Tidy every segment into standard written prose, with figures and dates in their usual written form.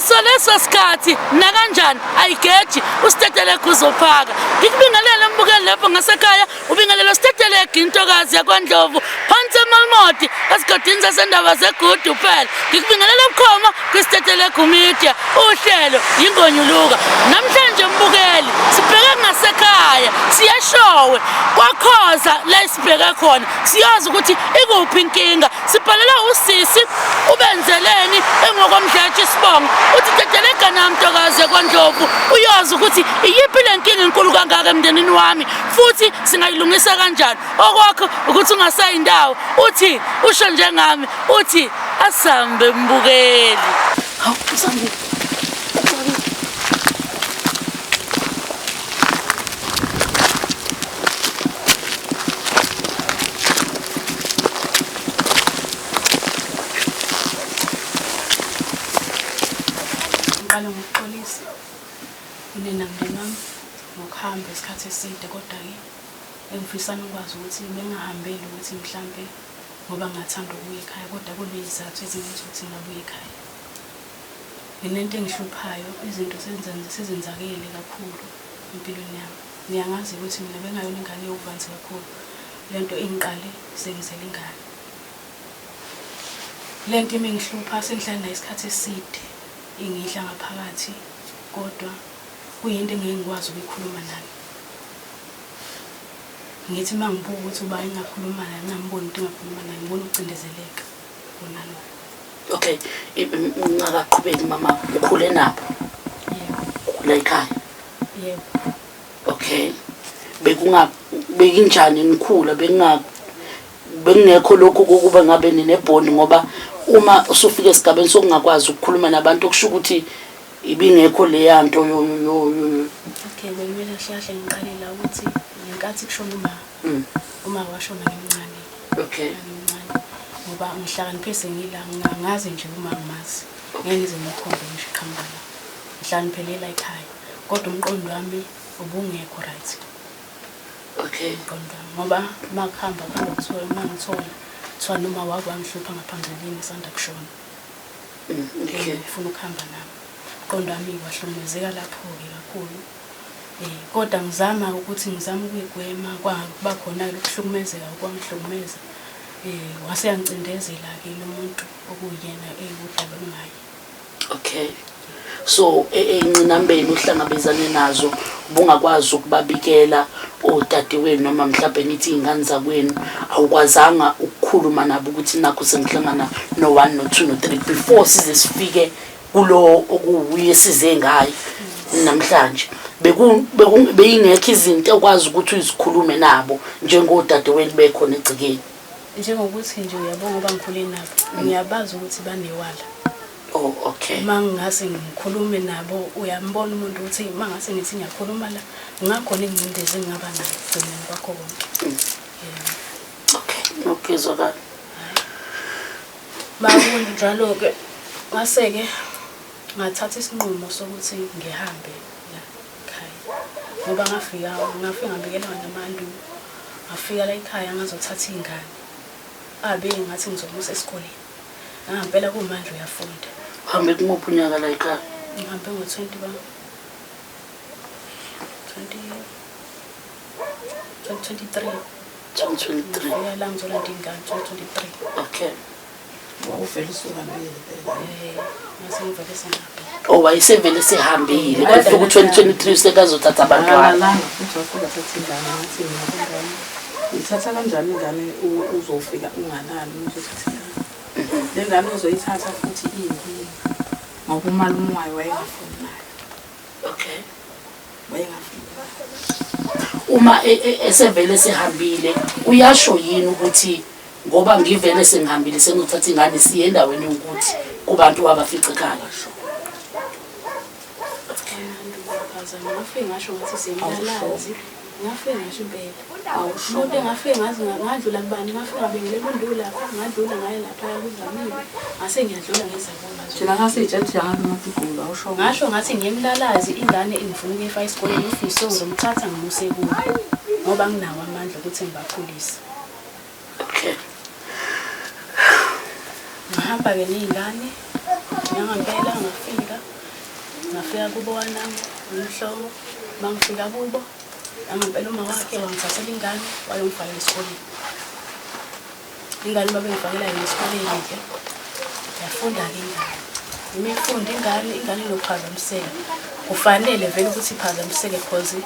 yiso leso sikhathi nakanjani ayigeji uSteteleka uzophaka ngikubingelela mbukeli lapho ngasekhaya ubingelela uSteteleka intokazi yakwaNdlovu phansi eMalmoti esigodini sasendaba zeGudu phela ngikubingelela ubukhoma kwiSteteleka Media uhlelo yingonyuluka namhlanje mbukeli sibheke ngasekhaya siyashowe kwakhoza la sibheke khona siyazi ukuthi ikuphi inkinga sibhalela usisi ubenzeleni engokomdlatshe Sibongo uthi Teteleka namntokazi yakwaNdlovu uyazi ukuthi iyiphi lenkinga enkulu kangaka emndenini wami futhi singayilungisa kanjani okwakho ukuthi ungasayindawo uthi usho njengami uthi asambe mbukeli hawu usambe ngqala ngokuxolisa nina mndeni wami ngokuhamba isikhathi eside kodwa-ke engifisana ukwazi ukuthi bengahambeli ukuthi mhlampe ngoba ngathanda ukuya ekhaya kodwa kunezizathu ezingenza ukuthi ngabuye ekhaya. Nginento engihluphayo izinto sezenzakele kakhulu empilweni yami. Niyangazi ukuthi mina bengayona ingane yokuvanzi kakhulu lento engiqale sengizele ingane. Lento imengihlupha sengihlala nayo isikhathi eside ingihla ngaphakathi kodwa kuyinto engeke ngikwazi ukuyikhuluma nani. Ngithi mangibuka ukuthi uba engakhuluma naye ngamboni ukuthi engakhuluma naye ngibona ukucindezeleka kunalo. Okay ngingaqhubeki mama ukhule nabo. Yebo. Ukhule ekhaya. Yebo. Okay bekunjani nikhula bengekho lokho kokuba ngabe ninebhondi ngoba uma usufika esigabeni sokungakwazi ukukhuluma nabantu okusho ukuthi ibingekho leya nto yo. Okay bekumele hlahle ngiqalela ukuthi ngenkathi kushona uma washona ngimncane. Okay. Ngoba ngihlakaniphe sengila ngazi nje uma ngimazi ngeke ngize ngikhombe ngisho ikhambala ngihlakaniphelela ekhaya kodwa umqondo wami ubungekho right. Okay. Ngoba makhamba kuthiwa mangithola kuthiwa noma wakwangihlupha ngaphambilini sanda kushona. Okay. Ngifuna ukuhamba nami umqondo wami wahlukumezeka lapho-ke kakhulu. Kodwa ngizama ukuyigwema kuba khona ukuhlukumezeka kwangihlukumeza. Wase yancindezela-ke lo muntu okuyena eyikudala ngaye. Okay. So encinambeni uhlangabezane nazo ubungakwazi ukubabikela odadewenu noma mhlawumbe nithi ingane zakwenu awukwazanga ukukhuluma nabo ukuthi nakho sengihlangana no1 no2 no3 before size sifike kulo okuwuye size ngayo namhlanje beyingekho izinto okwazi ukuthi uzikhulume nabo njengodadewenu bekhona egcikeni. Njengokuthi nje uyabona ngoba ngikhule nabo ngiyabazi ukuthi banewala. Oh okay. Mangase ngikhulume nabo uyambona umuntu ukuthi mangase ngithi ngiyakhuluma la ngakhona ingcindezi engaba nayo egcineni kwakho konke. Okay, ukuzwakala. Bawundi njalo-ke ngase-ke ngathatha isinqumo sokuthi ngihambe la ekhaya ngoba ngafika ngabikelwa nabantu ngafika la ekhaya ngazothatha ingane ngathi ngizomusa esikoleni ngempela kumanje uyafunda. Uhambe kumuphi unyaka la ekhaya? Ngihambe ngo-2023. La ngizolanda ingane 2023. Okay. Wawuvele usuhambile phela. Ngase ngivele sengihambile. Oh wayesevele sehambile kodwa ku-2023 sekazothatha abantwana. La futhi wafika thatha ingane ngathi ngiyabona. Ngithatha kanjani ingane uzofika unganani uzothatha ingane. Le ngane uzoyithatha futhi iyinkinga ngoba umalume wayo wayengafuni nayo. Okay. Wayengafuni. Uma esevele sehambile uyasho yini ukuthi ngoba ngivele sengihambile sengithatha ingane siye endaweni ukuthi kubantu abafica ekhaya. Ngafike ngasho ngathi sengiyalazi ngafike ngasho impela umuntu engafike ngazi ngadlula kubani ngafike ngabingelela uNdulu lapha ngadlula ngaye lapha kuzamile ngase ngiyadlula ngezabona thina ngasijajja ngathi matigula usho ngasho ngathi ngiyemlalazi ingane engifuna ukuyifaka esikoleni ufise ngizomthatha ngimuse kuyo ngoba nginawo amandla ukuthi ngibakhulise. Okay. Ngahamba ke nezingane Ngangempela ngafika kubo wanami umhlobo mangifika kubo ngempela uma wakhe wangithathela ingane wayongifakela esikoleni. Ingane babengifakela yona esikoleni ke yafunda-ke ingane. Uma ifunda ingane inokuphazamiseka kufanele vele ukuthi iphazamiseke because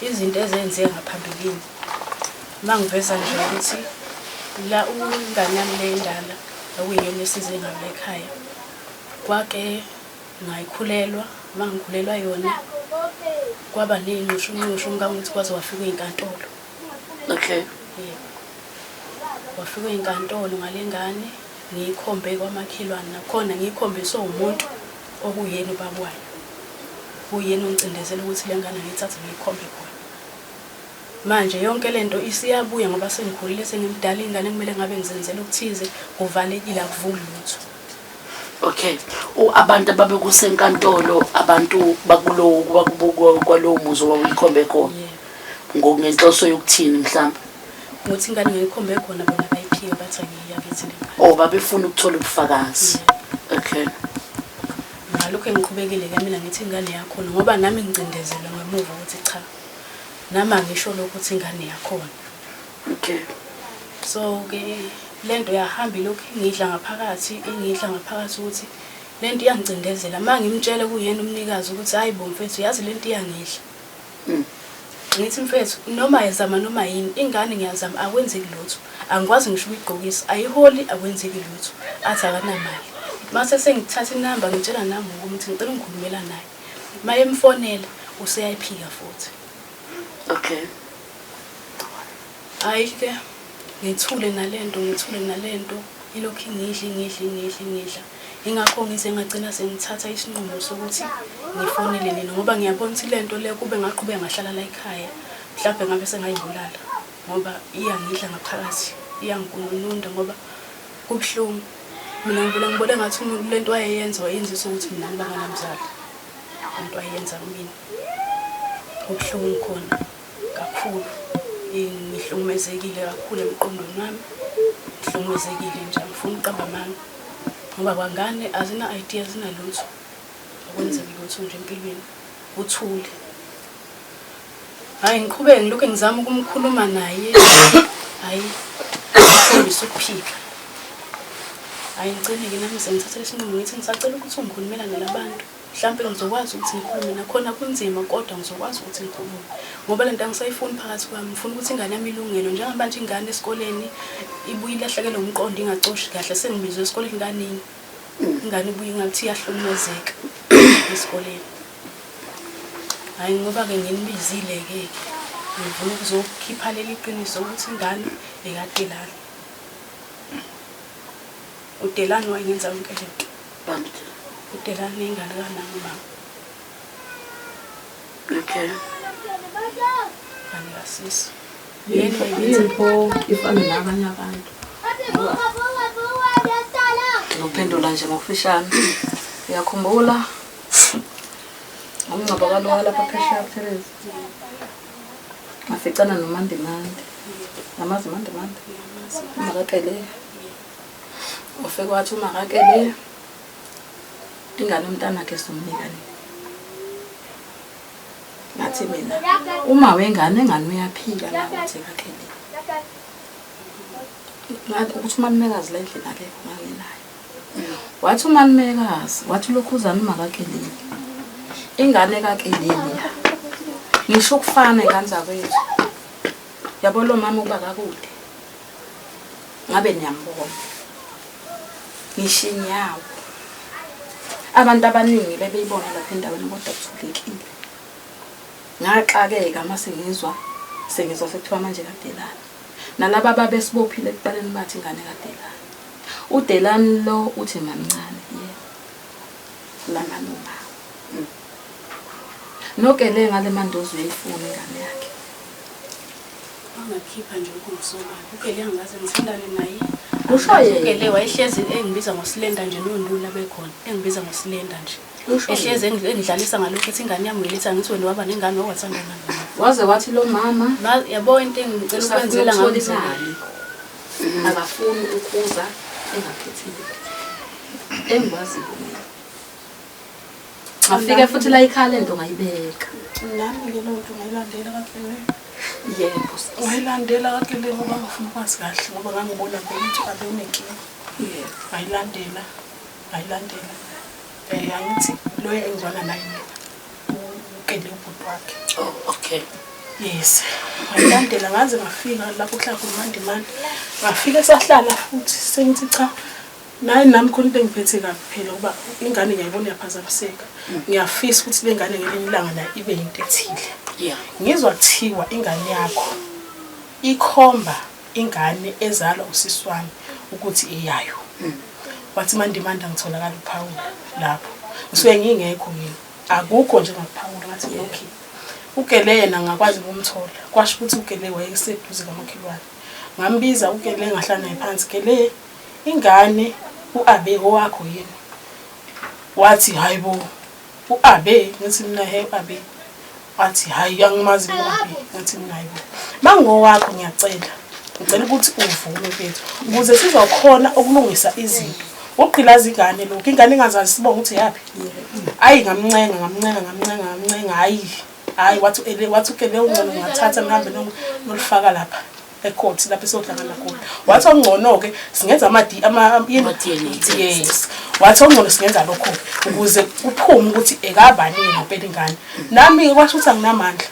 izinto ezenzeka ngaphambilini mangiveza nje ukuthi la ingane yami le endala okuyiyona esize ngale ekhaya kwake ngayikhulelwa mangikhulelwa yona kwaba ney'nxushunxushu ngangokuthi kwaze wafika ey'nkantolo. Okay. Wafika ey'nkantolo ngale ngane ngiyikhombe kwamakhelwane nakhona ngiyikhombiswe umuntu okuyena ubaba wayo. Kuyena ongicindezela ukuthi le ngane ngiyithathe ngiyikhombe khona. Manje yonke lento isiyabuya ngoba sengikhulile sengimdala ingane kumele ngabe ngizenzela ukuthize kuvalekile akuvuli lutho. Okay. Abantu ababe kusenkantolo abantu kwalowo muzi wayikhombe khona. Ngenhloso yokuthini mhlawumbe? Ngokuthi ingane ngiyikhombe khona bona bayiphiwe bathi ngiyakithi le. Oh babefuna ukuthola ubufakazi. Okay. Ngalokho engiqhubekile-ke mina ngithi ingane yakhona ngoba nami ngicindezelwe ngemuva ukuthi cha nama ngisho lokho ukuthi ingane yakhona. Okay. So-ke lento yahamba ilokhu ingidla ngaphakathi ukuthi lento iyangicindezela mangimtshele kuyena umnikazi ukuthi hayi bo mfethu yazi lento iyangidla. Ngithi mfethu noma yazama noma yini ingane ngiyazama akwenzeki lutho angikwazi ngisho ukuyigqokisa ayiholi akwenzeki lutho athi akanamali. Mase sengithatha inamba ngitshela nami ukuthi ngicela ngikhulumela naye maye emfonela useyayiphika futhi. Okay. Hayi-ke ngithule nalento ilokhu ingidla ingakho ngize ngagcina sengithatha isinqumo sokuthi ngifonele nina ngoba ngiyabona ukuthi lento le kube ngaqhubeka ngahlala la ekhaya mhlawumbe ngabe sengayibulala ngoba iyangidla ngaphakathi iyangikununda ngoba kubuhlungu. Mina ngibona ngathi lento wayeyenza wayenzisa ukuthi mina ngibanganamzali. Lento wayeyenza kimi kubuhlungu khona kakhulu. Ngihlukumezekile kakhulu emqondweni wami. Ngihlukumezekile nje ngifuna uqamba amanga ngoba kwangane azina idea zinalutho akwenzeki lutho nje empilweni uthule. Hayi ngiqhubeke ngilokho ngizama ukumkhuluma naye hayi ngifundisa ukuphika. Hayi ngicela-ke nami sengithathela isinqumo ngithi ngisacela ukuthi ungikhulumela nalabantu mhlawumbe ngizokwazi ukuthi ngikhulume nakhona kunzima kodwa ngizokwazi ukuthi ngikhulume ngoba lento angisayifuni phakathi kwami. Ngifuna ukuthi ingane yami ilungelo njengamanje ingane esikoleni ibuye ilahlekelwe umqondo ingacoshi kahle sengibizwe esikoleni kaningi ingane ibuye ingathi iyahlukumezeka esikoleni. Hayi ngoba-ke nginibizile-ke ngifuna ukuzokhipha leli qiniso ukuthi ingane ekaDelani. uDelani wayenza yonke lento. uDelani ingane kanami mama. Okay. Angasisi. Yini ifana nabanye abantu. Ngiphendula nje ngokufishane. Ngiyakhumbula umncaba kwalowa lapha phesheya Therese. Ngaficana noMandimande. Namazi Mandimande. Umakaqele. Ufike wathi umakaqele ingane umntanakhe somnika nini. Ngathi mina uma wengane uyaphila la ukuthi kakhele. Ngathi ukuthi uManimekazi la endlini akekho nganginayo. Wathi uManimekazi wathi lokhu uzana umakaqele. Ingane kaKeleli ngisho ukufana ingane zakwethu. Yabo lo mama uba kakude. Ngabe niyambona. Ngishinyawo. Abantu abaningi bebeyibona lapha endaweni kodwa kuthulekile. Ngaxakeka mase ngizwa sekuthiwa manje kaDelani. Nalabo ababesibophile ekuqaleni bathi ingane kaDelani. uDelani lo uthi mamncane yebo. Lana noma. Nokele ngale mandozo uyifuna ingane yakhe. Angakhipha nje ukumsoka. Ukele angaze ngithandane naye. Kusho yena. Ukele wayehlezi engibiza ngoSilenda nje nondula bekhona. Engibiza ngoSilenda nje. Ehlezi engidlalisa ngalokho ethi ingane yami ngilitha ngithi wena waba nengane owathanda ngani. Waze wathi lo mama Yabo into engicela ukwenzela ngamizali. Akafuni ukuza engaphethile. engikwaziyo mina. Ngafika futhi la ikhalenda ungayibeka. Nami ke lo nto ngayilandela kahle. Yebo. Ngayilandela kahle le ngoba ngifuna ukwazi kahle ngoba ngangibona vele ukuthi abe unenkinga. Yebo. Ngayilandela. Angithi lo engizwana naye ukele ubhuti wakhe. Oh, okay. Yes. Ngayilandela ngaze ngafika lapho kuhlala kuMandimande. Ngafika sahlala futhi sengithi cha. Nayi nami khona into engiphethe kabi phela ngoba ingane ngiyayibona iyaphazamiseka. Ngiyafisa ukuthi le ngane ngelinye ilanga la ibe into ethile. Yeah. Ngizwa kuthiwa ingane yakho ikhomba ingane ezalwa usisi wami ukuthi eyayo. Wathi Mandimanda ngitholakala uPaula lapho. Ngisuke ngingekho mina. Akukho nje ngaPaula ngathi okay. Ukele yena ngakwazi ukumthola. Kwasho ukuthi ukele wayeseduze kamakhelwane. Ngambiza ukele ngahlala naye phansi. Kele ingane uAbe owakho yini? Wathi hayibo. uAbe ngithi mina he uAbe. Wathi hayi angimazi uAbe ngithi mina hayibo. Mangowakho ngiyacela. Ngicela ukuthi uvume mfethu ukuze sizokhona ukulungisa izinto. Uqhilaza ingane lokho ingane engazazi sibonga ukuthi yapi. Ayi ngamncenga hayi wathi ukele ungcono ngathatha ngihambe nolifaka lapha ecourt lapha esohlangana khona. Wathi ongcono ke singenza yes. Wathi ongcono singenza lokho ukuze kuphume ukuthi ekabani ngempela ingane. Nami kwasho ukuthi anginamandla.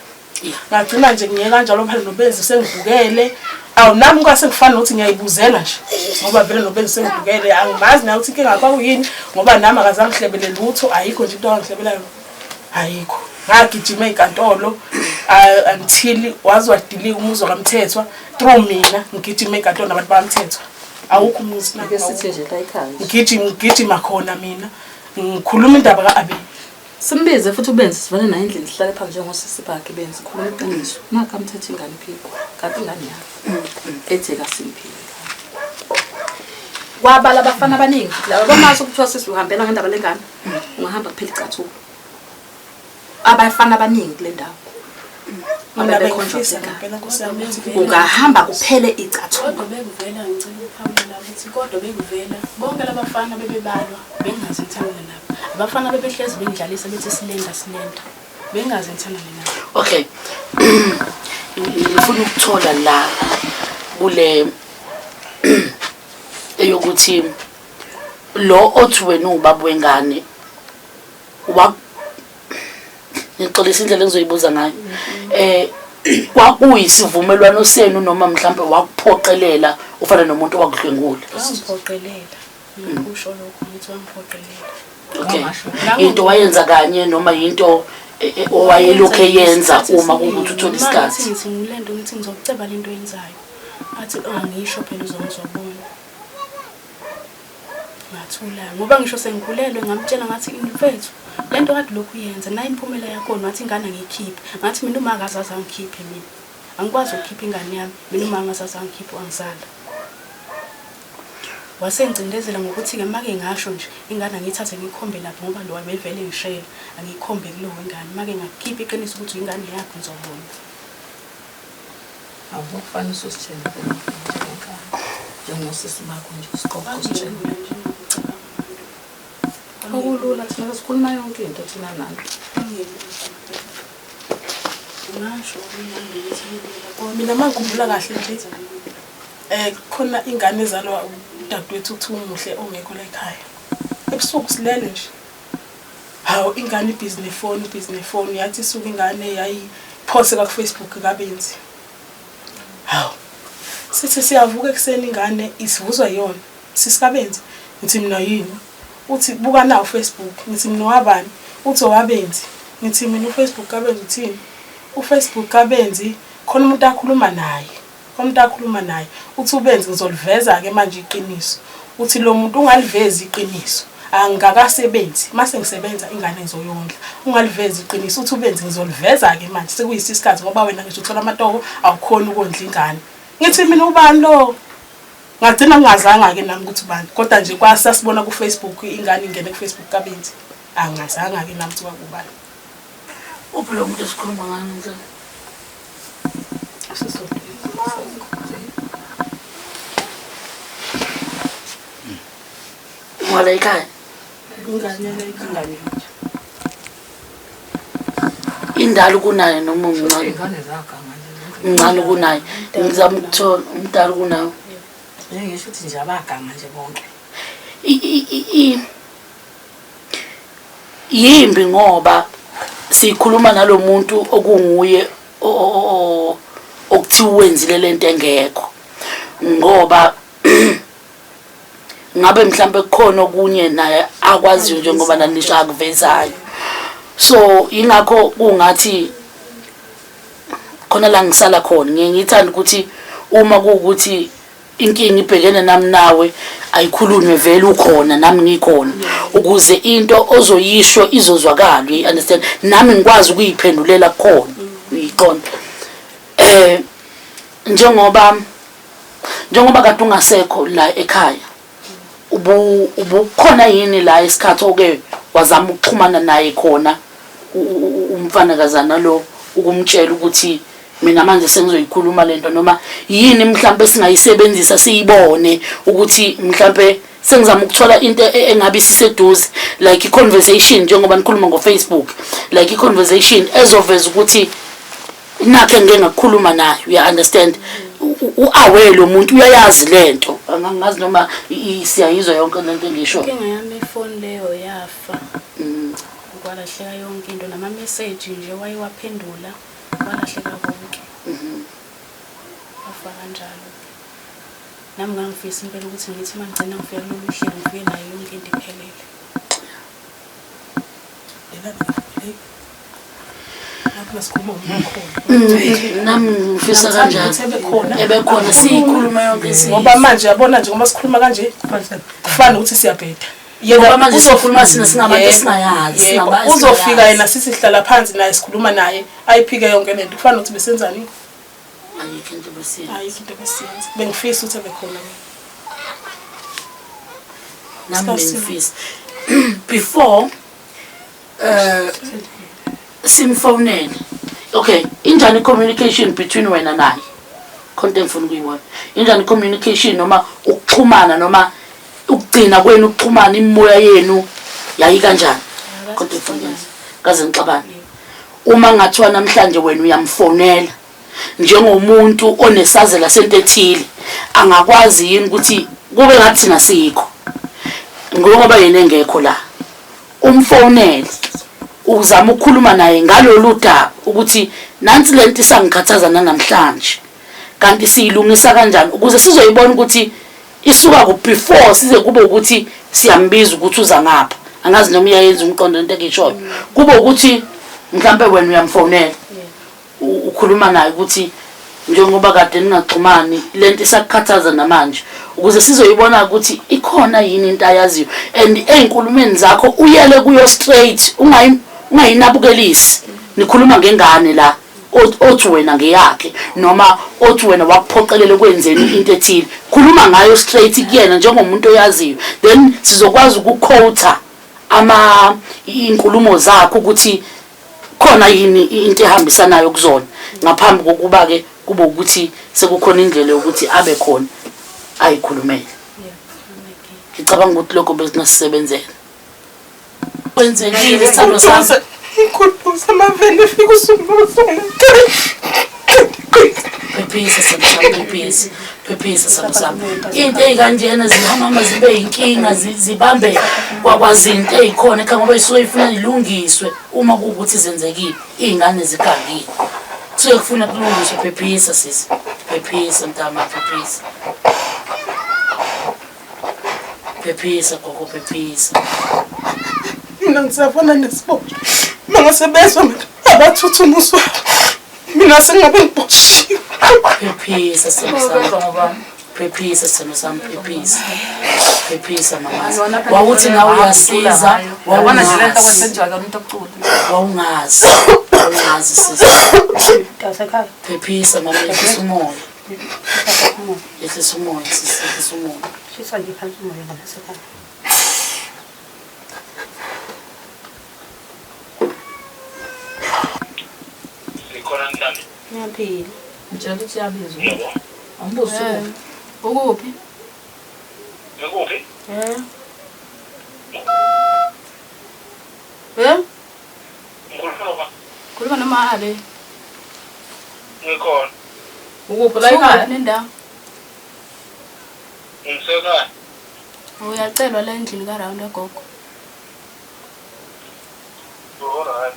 Ngagcina nje ngiye kanjalo phela nobenzi sengivukele. Awu nami kwase kufana ukuthi ngiyayibuzela nje ngoba vele nobenzi sengivukele angimazi na ukuthi inkinga yakho yini ngoba nami akazangihlebele lutho ayikho nje into angihlebelayo ayikho. Ngagijima enkantolo until wazwadilika umuzwa kaMthethwa through mina ngigijima enkantolo nabantu baMthethwa. Awukho umuzi Ake sithi nje la ekhaya. Ngigijima khona mina ngikhuluma indaba kaAbe. Simbize futhi ubenze sivane nayo indlela sihlale phansi njengosisi bakhe benze khuluma iqiniso. Naka Mthetho ingane phiko. Kanti ingane yakho. Ethe kasimphi. Kwabala abafana abaningi laba bamazi ukuthiwa sisi uhambela ngendaba lengane. Ungahamba kuphela icathulo. Abafana abaningi kule ndawo. Ungahamba kuphele icathulo. Kodwa bekuvela ngicela uPaula ukuthi kodwa bekuvela bonke labafana bebebalwa bengazi ngithanda nabo. Abafana bebehlezi bengidlalisa bethi silenda. Bengazi ngithanda nabo. Okay. Ngifuna ukuthola la kule eyokuthi lo othi wena ubaba wengane ngixolisa indlela engizoyibuza ngayo. Kwakuyisivumelwano senu noma mhlambe wakuphoqelela ufana nomuntu owakudlwengula? Wangiphoqelela. Ngisho lokho ukuthi wangiphoqelela. Okay. Into wayenza kanye noma into owayelokho eyenza uma kuwukuthi uthola isikhathi? Ngithi ngilendo ngithi ngizokuceba lento yenzayo. Athi angisho phela uzongizobona. Ngathula ngoba ngisho sengikhulelwe ngamtshela ngathi mfethu lento kade lokhu yenza nayi imphumela yakho ngathi ingane ngiyikhiphe. Ngathi mina uma ngazazi angikhiphe mina. Angikwazi ukukhipha ingane yami mina uma ngazazi angikhiphe wangizala. Wasengcindezela ngokuthi ke make ngasho nje ingane ngiyithathe ngikhombe lapho ngoba lo wayevele ngishela angikhombe kulowo ingane make ngakhipha iqiniso ukuthi ingane yakho ngizobona. Awufana usithembe njengosisi bakho nje usiqoqa usithembe. Okulula thina sikhuluma yonke into thina nani. Ngasho ukuthi Mina mangikhumbula kahle nje khona ingane ezalwa udadewethu uThumuhle ongekho la ekhaya. Ebusuku silele nje. Hawu ingane ibusiness phone yathi isuka ingane yayiphose ka Facebook kabenzi. Hawu sithi siyavuka ekseni ingane isivuzwa yona sisikabenzi ngithi mina yini uthi buka na uFacebook ngithi mina wabani uthi owabenzi ngithi mina uFacebook kabenzi uthini uFacebook kabenzi khona umuntu akhuluma naye uthi ubenzi ngizoliveza ke manje iqiniso uthi lo muntu ungalivezi iqiniso angakasebenzi mase ngisebenza ingane ngizoyondla ungalivezi iqiniso uthi ubenzi ngizoliveza ke manje sekuyisisikhathi ngoba wena ngisho uthola amatoko awukhona ukondla ingane ngithi mina ubani lo ngagcina ngingazanga ke nami ukuthi ubani kodwa nje kwasasibona ku Facebook ingane ingene ku Facebook kabenzi angazanga ke nami ukuthi kubani Uphi lo muntu esikhuluma ngayo nje? Wala ekhaya? ingane indalo kunayo noma uncane ingane zaganga nje uncane kunayo ngizama ukuthola umdala kunayo ngisho ukuthi nje abaganga nje bonke yimbi ngoba sikhuluma nalomuntu okunguye okuthi wenzile lento engekho ngoba ngabe mhlambe kukhona okunye naye akwaziyo njengoba nanisho akuvezayo so ingakho kungathi khona la ngisala khona ngiyithanda ukuthi uma kuukuthi inkingi ibhekene nami nawe ayikhulunywe vele ukhona nami ngikhona ukuze into ozoyisho izozwakala you understand nami ngikwazi ukuyiphendulela khona uyiqonda njengoba kade ungasekho la ekhaya ubukhona yini la isikhathi oke wazama ukuxhumana naye khona umfanakazana lo ukumtshela ukuthi mina manje sengizoyikhuluma lento noma yini mhlambe singayisebenzisa siyibone ukuthi mhlambe sengizama ukuthola into engabe siseduze like i-conversation njengoba nikhuluma ngo-Facebook like i-conversation ezoveza ukuthi nakhe ngeke ngakukhuluma naye you understand u-aware lo muntu uyayazi lento angazi noma siyayizwa yonke lento engisho inkinga yami ifoni leyo yafa kwalahleka yonke into nama-message nje wayewaphendula kwalahleka konke wafa kanjalo nami ngangifisa impela ukuthi ngithi uma ngigcina ngifika kulolu hlelo ngifike nayo yonke into iphelele nami ngifisa kanjalo ebekhona siyikhuluma yonke ngoba manje yabona nje ngoba sikhuluma kanje kufana ukuthi siyabheda ngoba manje sikhuluma sina singabantu esingayazi uzofika yena sisihlala phansi naye sikhuluma naye ayiphike yonke lento kufana ukuthi besenzani ayikho into besiyenza ayikho into besiyenza bengifisa ukuthi abekhona nami bengifisa before simfonele okay injani communication between wena naye content ngifuna ukuyibona injani communication noma ukuxhumana noma ukugcina kwenu ukuxhumana imoya yenu yayi kanjani content ngifuna kaze ngixabane uma ngathiwa namhlanje wena uyamfonela njengomuntu onesazela sento ethile angakwazi yini ukuthi kube ngathi thina sikho ngoba yena engekho la umfonele uzama ukukhuluma naye ngalolu daba ukuthi nansi lento isangikhathaza namhlanje kanti siyilungisa kanjani ukuze sizoyibona ukuthi isuka ku before size kube ukuthi siyambiza ukuthi uza ngapha angazi noma uyayenza umqondo into engishoyo kube ukuthi mhlambe wena uyamfonela ukhuluma naye ukuthi njengoba kade ningaxhumani lento isakukhathaza namanje ukuze sizoyibona ukuthi ikhona yini into ayaziyo and einkulumeni zakho uyele kuyo straight ungayinabukelisi nikhuluma ngengane la othi wena ngeyakhe noma othi wena wakuphoqelela kwenzeni into ethile khuluma ngayo straight kuyena njengomuntu oyaziyo then sizokwazi ukuquota inkulumo zakho ukuthi khona yini into ehambisanayo kuzona ngaphambi kokuba ke kube ukuthi sekukhona indlela yokuthi abe khona ayikhulumele ngicabanga ukuthi lokho besingasebenzela kwenzekile isithando sami inkulumo samaveni fika usumbuzo phephisa sami into ey'kanjena zihamba zibe yinkinga zibambe kwakwazinto ey'khona ekhaya ngoba isuke ifuna ilungiswe uma kuwukuthi zenzekile iy'ngane zigangile kusuke kufuna kulungiswe phephisa sisi phephisa mntama phephisa gogo phephisa mina ngisafana nesibongo mangasebezwa abathuthumuswa mina sengabe ngiboshiwe phephisa sami phephisa mama wawuthi nawe uyasiza wawungazi sisi phephisa mama yehlisa umoya yehlisa umoya ngiyaphila ngitshela ukuthi yabizwa ambuzo ukuphi Ngikuphi? noma ale. Ngikhona. Ukuphi la ekhaya? Nendawo. Ngisekhaya. Uyacelwa la endlini ka round egogo. Alright.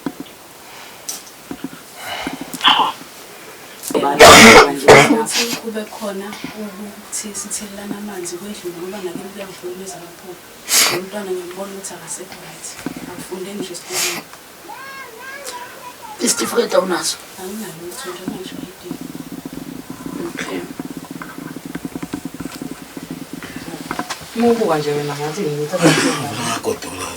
Futhi kube khona ukuthi sithelelana amanzi kwedlule ngoba nakini kuyangivumeza kakhulu. Umntwana ngiyambona ukuthi akasekho right. Akufundeni nje esikoleni. Isitifiketi awunaso. Anginalo ukuthi nje manje ID. Okay. Mubuka nje wena ngathi ngithatha Ngodola.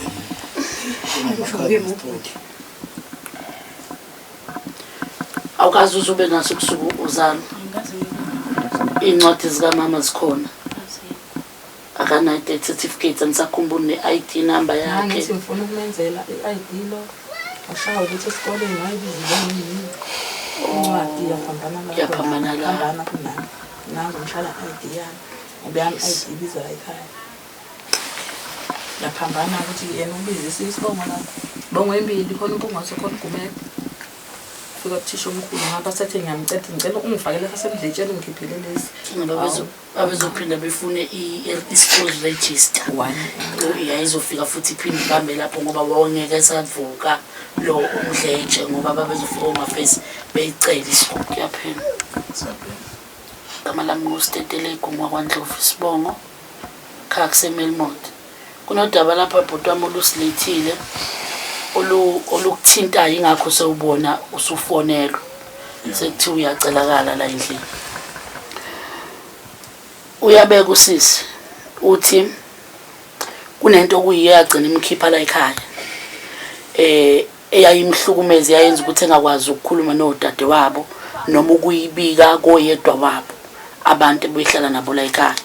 Awukazi uzube naso kusuku uzalo. Angazi ngikho. Iy'ncwadi zikamama zikhona. Akanayo death certificate anisakhumbuli ne-ID number yakhe. ngithi ngifuna ukumenzela i-ID lo. Ashaya ukuthi esikoleni wayibizile yini. Incwadi Yaphambana la. Yaphambana kunami. Nangu ngishala i-ID yami. Ngoba yami i-ID ibiza la ekhaya. Yaphambana ukuthi yena ubizise isibongo la. Bongo embili khona umpungose khona ugumeko. Fika kuthisha omkhulu ngapha sethe ngicela ungifakele sasemdletsheni ngikhiphele lezi. Ngoba babezophinda befune i-school register. Yayizofika futhi iphinde ibambe lapho ngoba wawungeke esavuka lo umdletshe ngoba babezofika omafesi beyicela isikole kuyaphela. Igama lami nguStetelegu wakwaNdlovu Sibongo, khaya kuseMelmont. Kunodaba lapha ibhuti wami olusilethile olukuthintayo ingakho sewubona usufonelwa. Sekuthiwa uyacelakala la endlini. Uyabeka usisi uthi kunento okuyiyo yagcina imkhipha la ekhaya. Eyayimhlukumeza yayenza ukuthi engakwazi ukukhuluma nodade wabo noma ukuyibika koyedwa wabo abantu behlala nabo la ekhaya.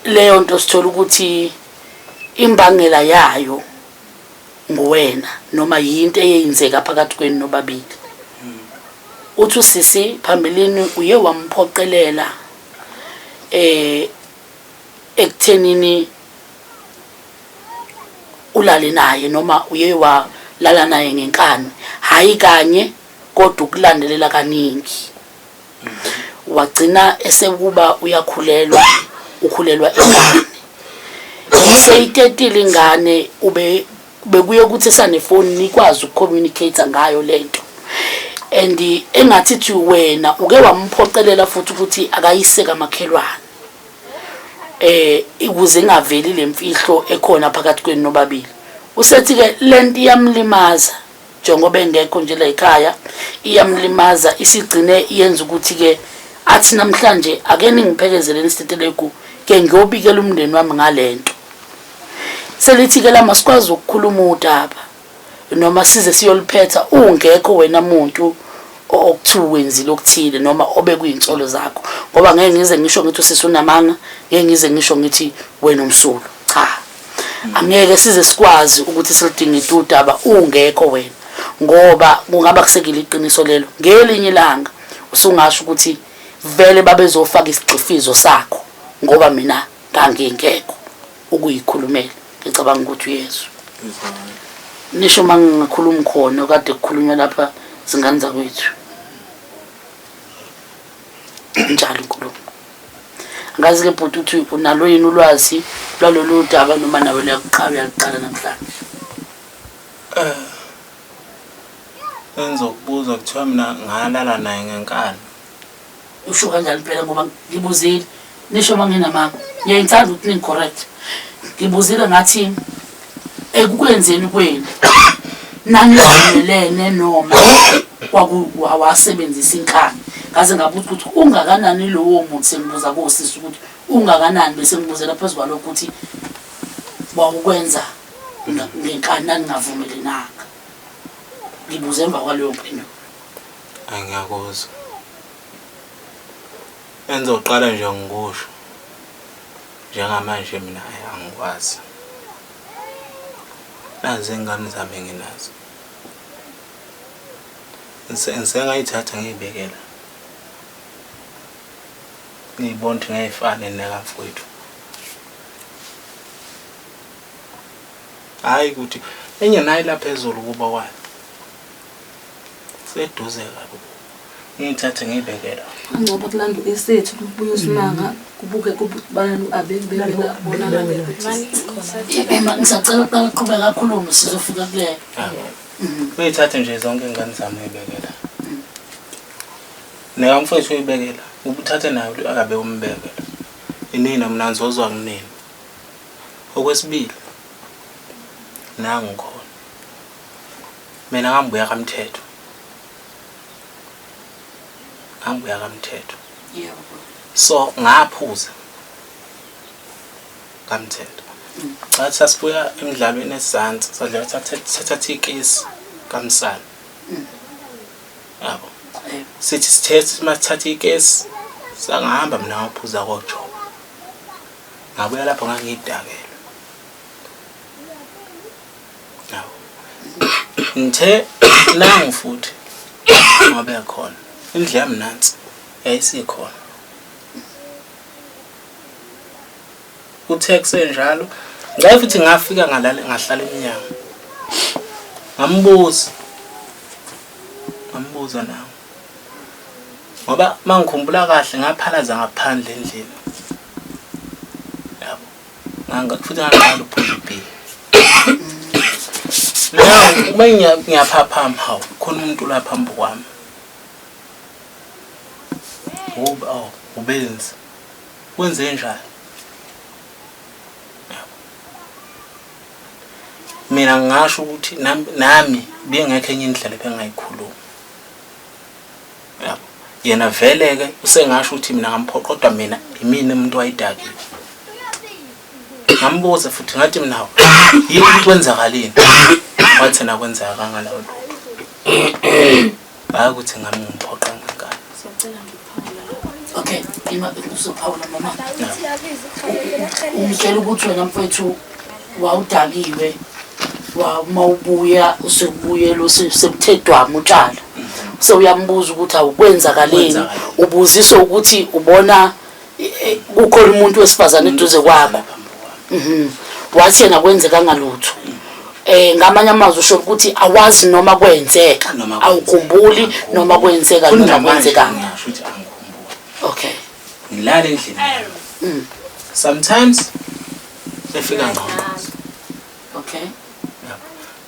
Leyo nto sithola ukuthi imbangela yayo nguwena noma yinto eyenzeka phakathi kwenu nobabili. Uthi usisi phambilini uye wamphoqelela ekuthenini ulale naye noma uye walala naye ngenkani, hayi kanye kodwa ukulandelela kaningi. Wagcina esekuba uyakhulelwa, ukhulelwa ingane. Seyitetile ingane bekuye ukuthi esanefoni nikwazi ukucommunicate ngayo lento. And engathi wena uke wamphoqelela futhi ukuthi akayiseka makhelwane. Ukuze ingaveli lemfihlo ekhona phakathi kwenu nobabili. Usethi ke lento iyamlimaza njengoba engekho nje la ekhaya, iyamlimaza isigcine iyenza ukuthi ke athi namhlanje ake ningiphekezele Stetelegu ke ngiyobikela umndeni wami ngalento. Selithi ke lama sikwazi ukukhuluma udaba noma size siyoliphetha ungekho wena umuntu okuthiwa wenzile okuthile noma obekuyintsolo zakho ngoba ngeke ngize ngisho ngithi usisunamanga, ngeke ngize ngisho ngithi wena umsulu. Cha, angeke size sikwazi ukuthi silidingide udaba ungekho wena ngoba kungaba kusekile iqiniso lelo ngelinye ilanga usungasho ukuthi vele babezofaka isigcifizo sakho ngoba mina ngangingekho ukuyikhulumela. Ngicabanga ukuthi uyesu nisho mangingakhuluma khona kade kukhulunywa lapha zingane zakwethu njalo inkulumo. Angazi ke bhuti uthi unalo yini ulwazi lwalolu daba noma nawe uyaqala namhlanje? Enzokubuza kuthiwa mina ngalala naye ngenkani. Usho kanjani phela ngoba ngibuzile nisho manginamanga ngiyayithanda ukuthi ningicorrect. Ngibuzile ngathi ekukwenzeni kwenu nanivumelene noma kwawasebenzisa inkani. Ngaze ngabuza ukuthi ungakanani lowo muntu sengibuza kosisi ukuthi ungakanani bese ngibuzela phezulu kwalokho ukuthi wawukwenza ngenkani ningavumelenanga. Ngibuze emva kwaleyo mpilo. Angiyakuzwa. Enzoqala nje ngikusho. Njengamanje mina angikwazi. Nazi ingane zami enginazo. Ngiyayithatha ngiyibekela. Ngiyibona ukuthi ngayifana nekamfowethu. Hayi ukuthi enye nayi lapha phezulu kuba kwayo. seduze kabi. Ngithathe ngibekela. Ngoba kulanda esethu kubuye usimanga kubuke kubana abekubekela bona Ema ngisacela uqhubeka kakhulu sizofika kule. Uyithathe nje zonke ingane zami uyibekela. Neka mfowethu uyibekela. Ubuthathe nayo akabe umbekela. Inina mina ngizozwa kunini. Okwesibili nangu khona. Mina ngambuya kaMthetho. Ngambuya kaMthetho. Yebo. So ngaphuza kaMthetho. Xa sasibuya emidlalweni esizansi sadlala thatha ikesi kaMsana. Yabo. Sithi sithethe masithatha ikesi sangahamba mina ngaphuza koJobe. Ngabuya lapho ngangidakela. Yabo. Ngithe nangu futhi ngabe khona. Indle yami nansi yayisikhona. Kuthe kusenjalo ngaye futhi ngafika ngahlala eminyango. Ngambuza nawe. Ngoba mangikhumbula kahle ngaphalaza ngaphandle endlini. Yabo. Futhi ngaqala ukuphuza ibhiya. Now uma ngiyaphaphama hawu khona umuntu lapha phambi kwami. Ubenzi. Wenze njani? Mina ngisho ukuthi nami bengekho enye indlela bengayikhuluma. Yabo. Yena vele ke usengasho ukuthi mina ngamphoqa kodwa mina imini umuntu wayidakile. Ngambuza futhi ngathi mina yini kwenzakaleni? Wathi na kwenzeka kangala lutho. Hayi ukuthi ngami ngimphoqa ngakani. Okay, ima uzophawula mama. Umtshela ukuthi wena mfowethu wawudakiwe. Mawubuya usebuyelo sebuthedwami utshala. So uyambuza ukuthi awukwenzakaleni, ubuzisa ukuthi ubona kukhona umuntu wesifazane eduze kwakho. Wathi yena kwenzeka ngalutho. Ngamanye amazwi usho ukuthi awazi noma kwenzeka, awukhumbuli noma kwenzeka noma kwenzeka. Okay. Ngilala endlini. Sometimes efika ngqondo. Okay.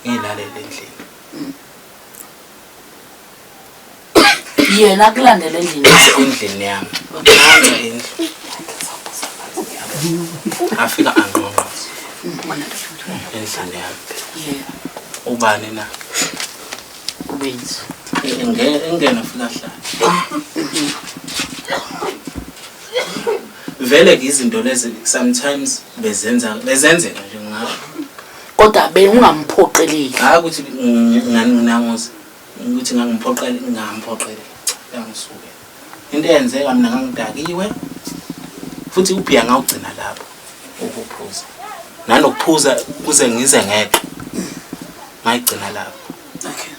Ngilala endlini. Yena kulandela endlini Endlini yami. Ngihamba endlu. Afika angqondo. Endlini yami. Yeah. Ubani na? Ubenzi. Engena afika hlala. Vele ke izinto lezi sometimes bezenzeka nje ngasho. Kodwa bengamphoqeleli. Hayi ukuthi nginangoza ukuthi ngamphoqele ngangisuke. Into eyenzeka mina ngangidakiwe futhi ubhiya ngawugcina lapho ukuphuza. Nanokuphuza kuze ngize ngeqe. Ngayigcina lapho. Okay.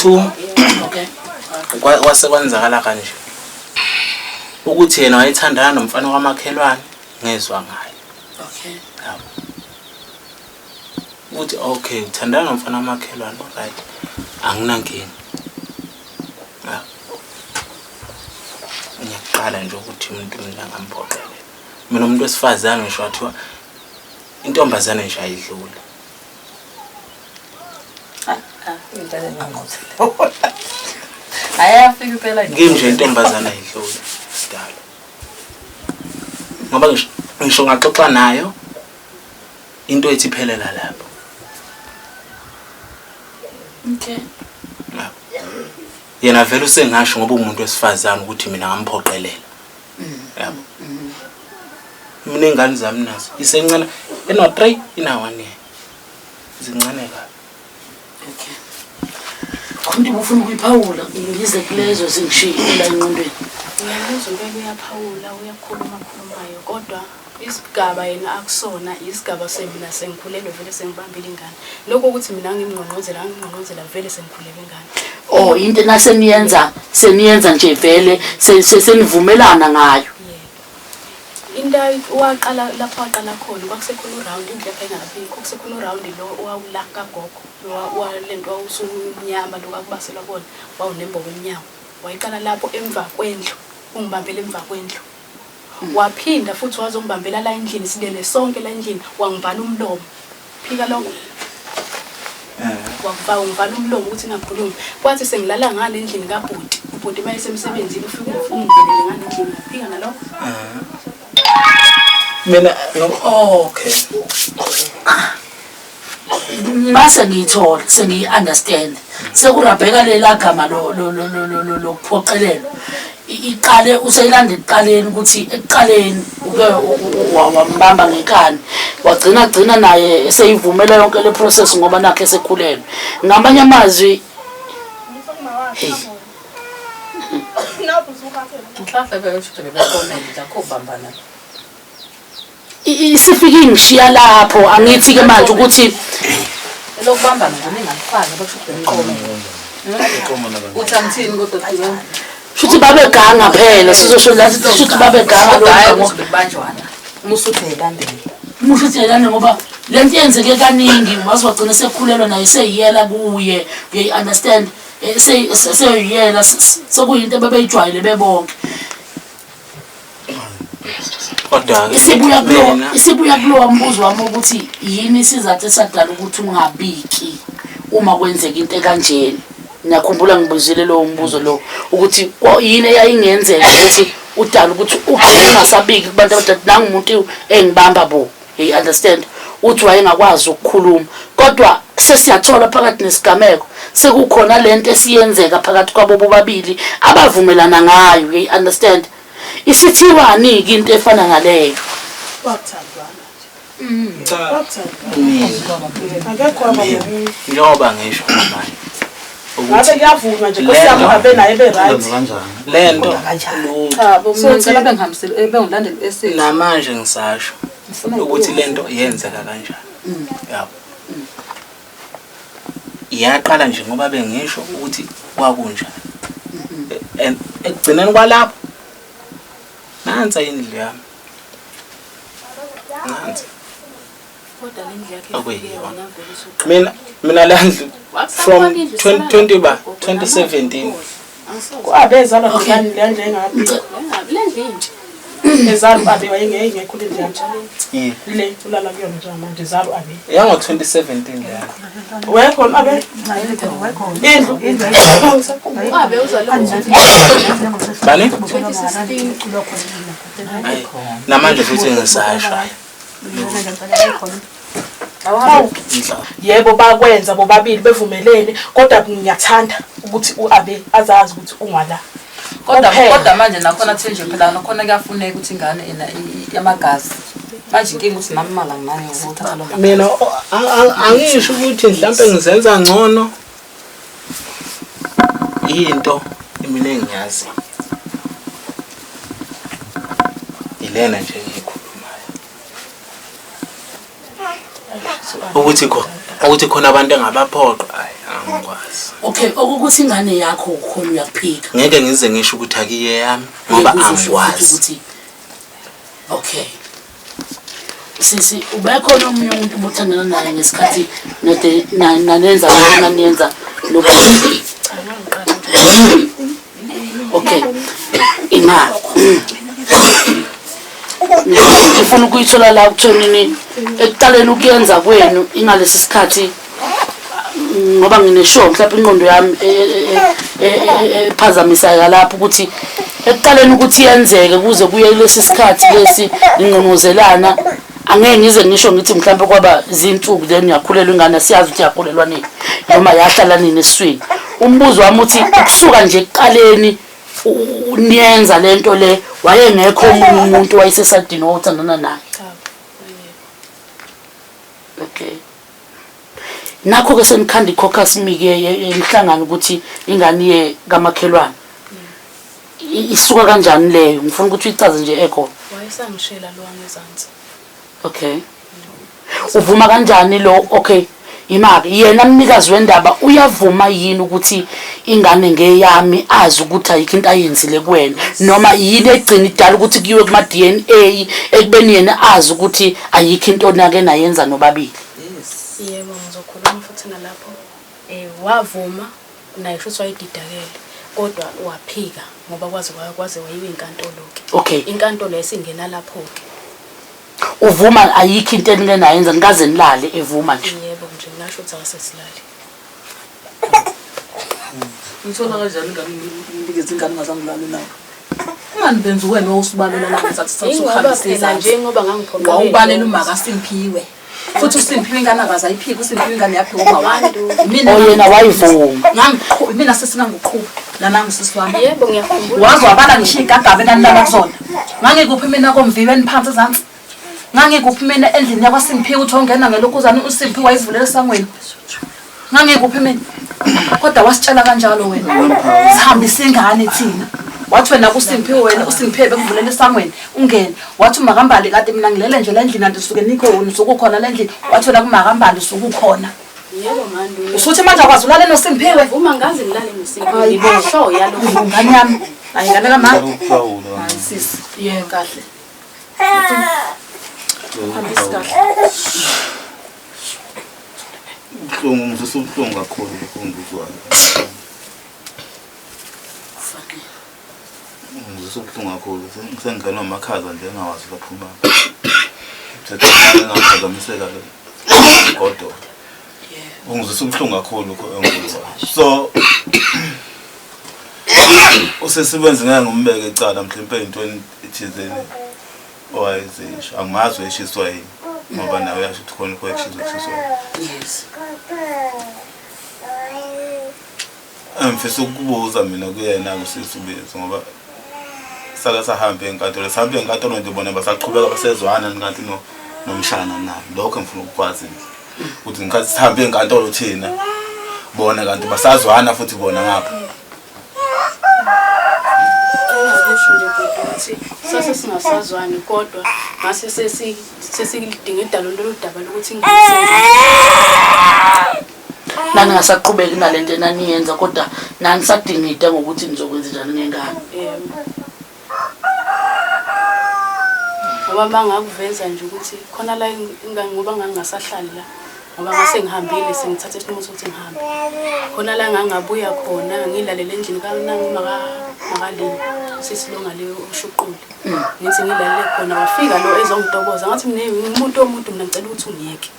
Two. Okay. Kwase kwenzakala kanje. Ukuthi yena wayethandana nomfana kamakhelwane ngezwe ngayo. Okay. Yabo. Uthi okay uthandana nomfana kamakhelwane right. Anginankingi. Yabo. Ngiyaqala nje ukuthi umuntu mina ngamphoqele. Mina umuntu wesifazane ngisho wathiwa intombazane nje ayidlula. Intale ngaqothela. Ayafika phela Kimi nje intombazane ayidlula sidalo. Ngoba ngisho ngaxoxa nayo into ethi phelela lapho. Okay. Yena vele usengasho ngoba umuntu wesifazane ukuthi mina ngamphoqelela. Yabo. Mina ingane zami nazo isencane eno 3 ina 1 year. Zincane kabi. Okay. Khona ufuna ukuyiphawula ngize kulezo zingishiyela engqondweni. Uyabuzwa ubeke uyaphawula uyakhulumayo kodwa isigaba yena akusona isigaba semina sengikhulelwe vele sengibambile ingane. Lokho ukuthi mina ngimngqongqozela vele sengikhulelwe ingane. Oh into naseniyenza nje vele senivumelana ngayo. Into waqala lapho waqala khona kwakusekhona uround indlu yakhe engabikho kusekhona uround lo wawula kagogo walento wawusumnyama lo akubaselwa bona wawunembobo emnyama wayiqala lapho emva kwendlu ungibambela emva kwendlu waphinda futhi wazongibambela la endlini silele sonke la endlini wangivala umlomo phika lokho wakuvala umlomo ukuthi ngakhulumi kwathi sengilala ngale endlini kabhuti ubhuti mayesemsebenzini ufike ungibelele ngale endlini phika nalokho mina okay mase ngiyithola sengiyi-understand sekurabheka lela gama lokuphoqelelwa iqale useyilanda ekuqaleni ukuthi ekuqaleni uke wambamba ngekani wagcina naye eseyivumela yonke le process ngoba nakhe esekhulelwe ngamanye amazwi hey isifike ingishiya lapho angithi-ke manje ukuthi lokubambana ngingalifaki uthi angithini kodwa shuthi babeganga phela sizosho la shuthi babeganga lo bebanjwana umusuthi elandela umushuthi yelane ngoba lento yenzeke kaningi wazi wagcina sekhulelwa naye seyiyela kuye uyayi-understand seyiyela sekuyinto bebeyijwayele bebonke isibuya kulowa mbuzo wami ukuthi yini isizathu esadala ukuthi ungabiki uma kwenzeka into ekanjeni ngiyakhumbula ngibuzile lowo mbuzo lo ukuthi yini eyayingenzeka ukuthi udala ukuthi ungasabiki kubantu abadala nangumuntu engibamba bo you understand uthi wayengakwazi ukukhuluma kodwa sesiyathola phakathi nesigameko sekukhona lento esiyenzeka phakathi kwabo bobabili abavumelana ngayo you understand isithiwani into efana ngaleyo njengoba ngisho manje ngabe kuyavuma nje kusiyami habe naye be right lento ngicela bengihambisele bengilandele esese namanje ngisasho ukuthi lento yenzeka kanjani yabo iyaqala nje ngoba bengisho ukuthi kwakunjani ekugcineni kwalapho nansi indlu yami nansi mina la ndlu from 2017 kwabezalwa ngani le ndlu engabi ezalwa abe wayengekho le ndlu le ulala kuyona nje manje ezalwa abe yango 2017 la wekho abe indlu abe uzalwa bani namanje futhi ngisasho yebo bakwenza bobabili bevumelene kodwa ngiyathanda ukuthi uabe azazi ukuthi ungala kodwa manje nakhona thenje phela nakhona kuyafuneka ukuthi ingane yamagazi manje inkinga ukuthi nami mala nginayo ukuthatha lo mina angisho ukuthi mhlambe ngizenza ngcono into mina engiyazi ilena nje ukuthi khona abantu engabaphoqa angikwazi okay ukuthi ingane yakho ukhona uyaphika ngeke ngize ngisho ukuthi akiye yami ngoba angikwazi okay sisi ubekhona omunye umuntu obuthandana naye ngesikhathi nanenza naniyenza lokho okay ima ngifuna ukuyithola la kuthonini ekuqaleni ukuyenza kwenu ingalesi sikhathi ngoba ngineshow mhlawumbe ingqondo yami ephazamisayo lapho ukuthi ekuqaleni ukuthi yenzeke kuze kuye lesi sikhathi lesi ingqonozelana angeke ngize ngisho ngithi mhlawumbe kwaba izinsuku then yakhulelwa ingane siyazi ukuthi yakhulelwa nini noma yahlala nini eswini umbuzo wami uthi ukusuka nje ekuqaleni uniyenza lento le wayengekho umuntu wayesesadini othandana naye okay nakho ke senikhanda iCaucus mike emhlangano ukuthi ingane ye kamakhelwane isuka kanjani leyo ngifuna ukuthi uyichaze nje ekhona wayesangishela lo wangezansi okay uvuma kanjani lo okay imaki yena umnikazi wendaba uyavuma yini ukuthi ingane ngeyami azi ukuthi ayikho into ayenzile kuwena noma yini egcina idala ukuthi kuyiwe kuma DNA ekubeni yena azi ukuthi ayikho into nake nayenza nobabili. Yebo ngizokhuluma futhi nalapho wavuma naye futhi wayididakele kodwa waphika ngoba kwaze wayiwe inkantolo ke. Okay. Inkantolo yasingena lapho ke. Uvuma ayikho into enike nayenza ngikaze nilale evuma nje. Yebo nje ngisho ukuthi akasesilali. Ngithola kanjani ngikeze ingane ngazangilala nayo. Ungani benza wena usibalela la ngathi sakuhambisa nje ngoba ngangiphoqelele. Wawubalela umaka Simphiwe. Futhi uSimphiwe ingane akaze ayiphike uSimphiwe ingane yakhe abantu. Yena wayivuma. Ngangiqhuba mina sesingangiqhuba nanami sisiwami. Yebo ngiyakhumbula. Wazwabala ngisho igagaba enanilala kuzona. Ngangikuphi mina komviweni phansi ezansi. Ngangikuphi mina endlini yakwaSimphiwe uthi ongena ngelokuzana uSimphiwe wayizivulela esangweni. Ngangikuphi mina. Kodwa wasitshela kanjalo wena. Sihambisa ingane thina. Wathi wena kuSimphiwe wena uSimphiwe bekuvulela esangweni ungene. Wathi uMakambali kade mina ngilele nje la endlini andisuke nikho nisukukhona la endlini. Wathi wena kuMakambali usukukhona. Yebo manje. Usuthi manje akwazi ulale noSimphiwe. Uma ngazi ngilale noSimphiwe ngibosho yalo ngane yami. Ayingane kamama. Sisi. Yebo kahle. Hambisa kahle. Ubuhlungu kakhulu ukungizwayo. Ubuhlungu kakhulu sengiganwa amakhaza nje engawazi laphuma. Sengiphazamiseka le. Kodwa. Ungizwisa ubuhlungu kakhulu engizwayo. So usesibenze ngeke ngombeke ecala mhlawumbe into ethizeni owayezisho angimazi eshiswa yini. Ngoba nawe yasho ukuthi khona kweshiswa. Yes. Mfisa ukubuza mina kuyena kusisubizo ngoba sake sahambe enkantolo sahambe enkantolo nje bona basaqhubeka basezwana ngathi nomshana naye lokho ngifuna ukwazi ukuthi ngikathi sihambe enkantolo thina bona kanti basazwana futhi bona ngapha sase singasazwani kodwa ngase sesilidinga idalo loludaba lokuthi nani ngasaqhubeki nalento enaniyenza kodwa nani sadingida ngokuthi nizokwenza njani ngengane. Ngoba bangakuveza nje ukuthi khona la ingane ngoba ngangasahlali la ngoba ngase ngihambile sengithatha isinqumo sokuthi ngihambe khona la ngangabuya khona ngilalele endlini makalini sisilonga leyo ushuqule ngithi ngilalele khona wafika lo ezongitokoza ngathi mina umuntu mina ngicela ukuthi ungiyeke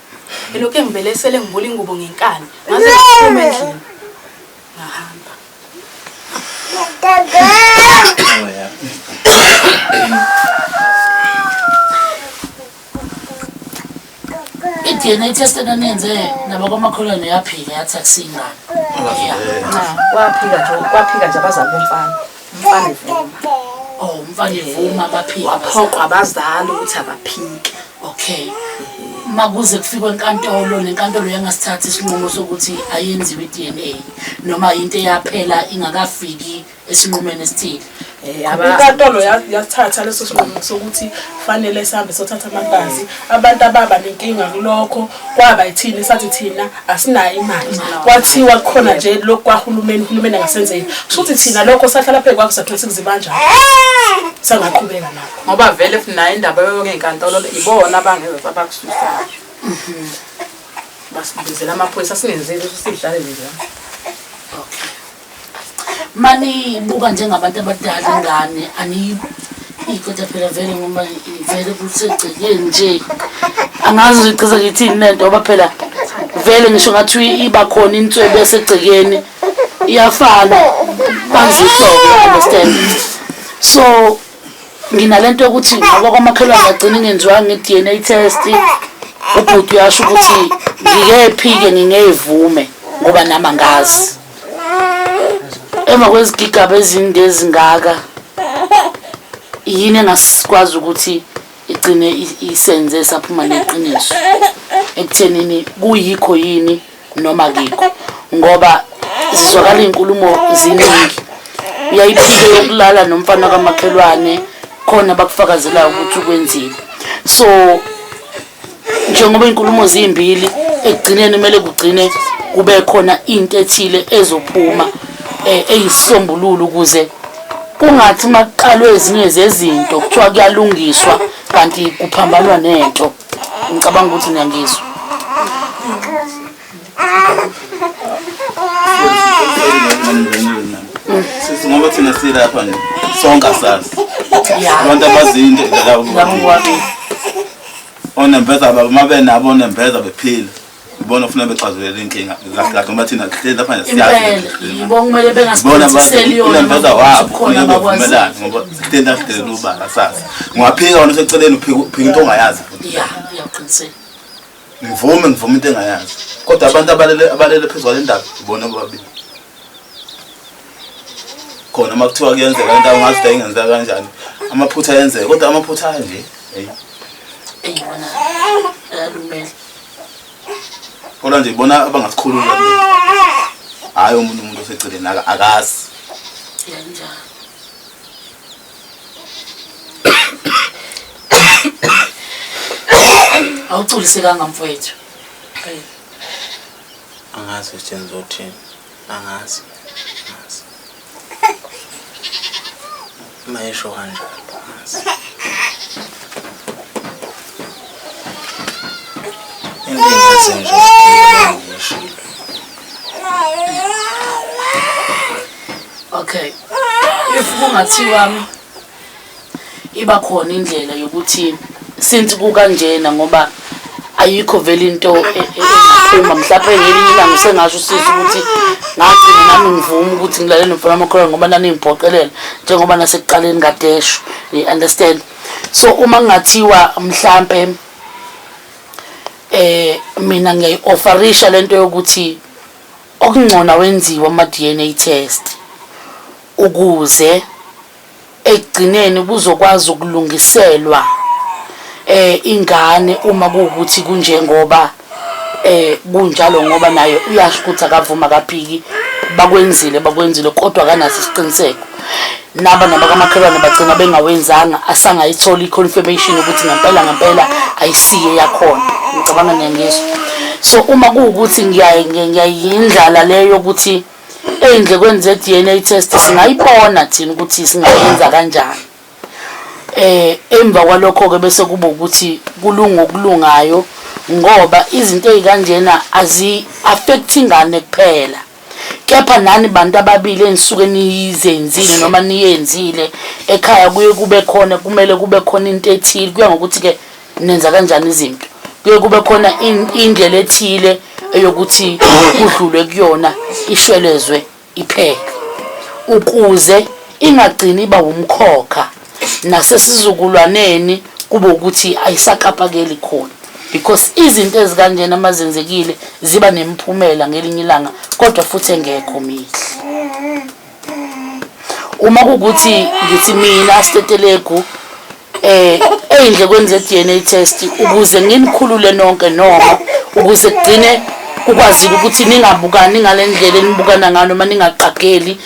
elokho engibelesele ngibula ingubo ngenkani ngase ngiphuma endlini ngahamba. I-DNA test enaniyenze nabakwamakholwane yaphika yathathisa ingane. Kwaphika nje abazali bomfana. Umfana evuma. Umfana evuma baphika. Waphoqwa abazali ukuthi abaphike. Okay. Makuze kufika enkantolo nenkantolo yangasithatha isinqumo sokuthi ayenziwe i-DNA noma into eyaphela ingakafiki esinqumeni esithile. Inkantolo yathatha leso sinqumo sokuthi fanele sihambe sothatha amagazi abantu ababa nenkinga kulokho kwaba yithini sathi thina asinayo imali kwathiwa khona nje lokho kwahulumeni angasenzeli futhi thina lokho sahlala phe kwakho sathola sikuzibanja sangaqhubeka nakho ngoba vele funa indaba yonke inkantolo ibona abangeze abakususayo basibizela amaphoyisa singenzeli sihlale nje. Mani buka njengabantu abadala ingane kodwa phela vele ngoba vele kusegcekeni nje angazi iqhaza ngithini lento ngoba phela vele ngisho ngathi iba khona inswebe esegcekeni iyafana banzihlobo understand. So nginalento ukuthi ngoba kwamakhelwane agcina ngenziwa nge-DNA test ubhuti uyasho ukuthi ngikephike ngingeyivume ngoba nama ngazi emva kwezigigaba ezingezingaka yini engasikwazi ukuthi igcine isenze saphuma neqiniso ekuthenini kuyikho yini noma kikho ngoba zizwakala inkulumo ziningi uyayiphike yokulala nomfana kamakhelwane khona bakufakazela ukuthi ukwenzile. So njengoba inkulumo zimbili ekugcineni kumele kugcine kube khona into ethile ezophuma eyisisombululo ukuze kungathi maqalwe ezinye zezinto kuthiwa kuyalungiswa kanti kuphambanwa nento. Ngicabanga ukuthi niyangizwa. Ngoba thina silapha nje sonke asazi. Yeah. Abantu abazinto Ngicabanga kwami. onembeza mabe nabo onembeza bephila. Ibona ufuna bexazelela inkinga kahle ngoba thina lapha nje siyazi. Yibo kumele bengasiphathiseli yona. Unembeza wabo khona bavumelana ngoba sitenda sidela ubala asazi. Ungaphika wena useceleni uphika into ongayazi futhi. Yeah, ngiyaqiniseka. Ngivume into engayazi. Kodwa abantu abalele phezulu kwendaba ibona bobabili. Khona makuthiwa kuyenzeka into ongazi ayingenzeka kanjani. Amaphutha yenzeka kodwa amaphutha nje Eyibona lumele. Kodwa nje ibona abangasikhulula nje. Hayi umuntu oseceleni akazi. Yanjani? Awuculisekanga mfowethu. Angazi ukuthi ngizothini. Angazi. Mayisho kanjalo. Into engazenje ngiyishilo. Okay. If kungathiwa iba khona indlela yokuthi since kukanjena ngoba ayikho vele into engaphuma mhlawumbe ngelinye ilanga usengasho sisi ukuthi ngagcina nami ngivuma ukuthi ngilalele nomfana wamakhola ngoba nani ngiphoqelela njengoba nasekuqaleni kadesho. You understand? So uma ngathiwa mhlawumbe mina ngiyayi-offerisha lento yokuthi okungcona wenziwa ama-DNA test ukuze ekugcineni kuzokwazi ukulungiselwa ingane uma kuwukuthi kunjengoba kunjalo ngoba naye uyasho ukuthi akavuma kaphiki bakwenzile kodwa kanaso isiqiniseko naba nabakamakhelwane bagcina bengawenzanga asangayithola i-confirmation ukuthi ngempela ayisiye yakhona. Ngicabanga niyangizwa. So uma kuwukuthi ngiyayindlala leyo ukuthi ey'ndlekweni ze-DNA test singayibona thina ukuthi singayenza kanjani. Emva kwalokho-ke bese kuba ukuthi kulunga okulungayo ngoba izinto ey'kanjena azi-affect ingane kuphela kepha nani bantu ababili enisuke niyizenzile noma niyenzile ekhaya kuye kube khona kumele kube khona into ethile kuya ngokuthi-ke nenza kanjani izinto kuye kube khona indlela ethile eyokuthi kudlulwe kuyona ishwelezwe iphele ukuze ingagcini iba umkhokha nasesizukulwaneni kube ukuthi ayisaqaphakeli khona because izinto ezikanjena amazenzekile ziba nemphumela ngelinye ilanga kodwa futhi engekho mihle. Uma kukuthi ngithi mina Steteleku ey'ndlekweni ze-DNA test ukuze nginikhulule nonke noma ukuze kugcine kukwazile ukuthi ningabukani ngale ndlela enibukana ngayo noma ningaqageli